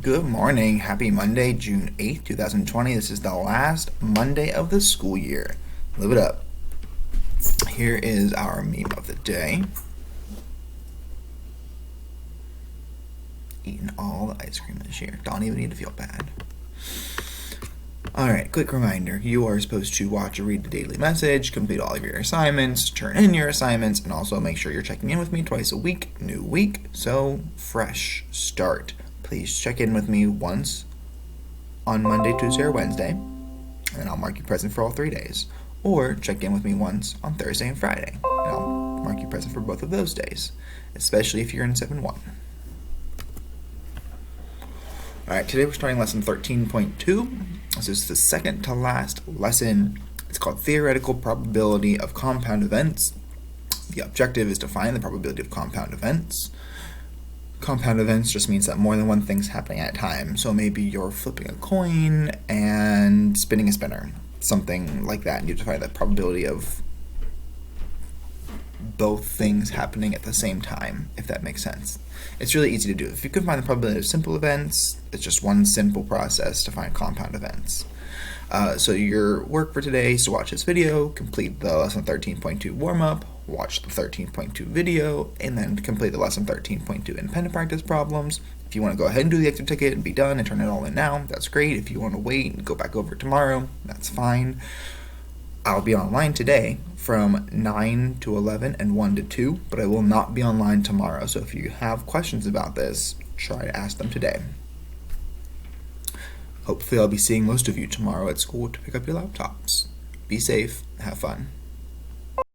Good morning. Happy Monday, June 8th, 2020. This is the last Monday of the school year. Live it up. Here is our meme of the day. Eating all the ice cream this year. Don't even need to feel bad. Alright, quick reminder. You are supposed to watch or read the daily message, complete all of your assignments, turn in your assignments, and also make sure you're checking in with me twice a week. New week, so fresh start. Please check in with me once on Monday, Tuesday, or Wednesday, and then I'll mark you present for all 3 days. Or check in with me once on Thursday and Friday, and I'll mark you present for both of those days, especially if you're in 7-1. Alright, today we're starting lesson 13.2. This is the second to last lesson. It's called Theoretical Probability of Compound Events. The objective is to find the probability of compound events. Compound events just means that more than one thing's happening at a time. So maybe you're flipping a coin and spinning a spinner. Something like that. And you have to find the probability of both things happening at the same time, if that makes sense. It's really easy to do. If you can find the probability of simple events, it's just one simple process to find compound events. So your work for today is to watch this video, complete the lesson 13.2 warm-up, watch the 13.2 video, and then complete the lesson 13.2 independent practice problems. If you want to go ahead and do the extra ticket and be done and turn it all in now, that's great. If you want to wait and go back over tomorrow, that's fine. I'll be online today from 9 to 11 and 1 to 2, but I will not be online tomorrow. So if you have questions about this, try to ask them today. Hopefully I'll be seeing most of you tomorrow at school to pick up your laptops. Be safe, have fun.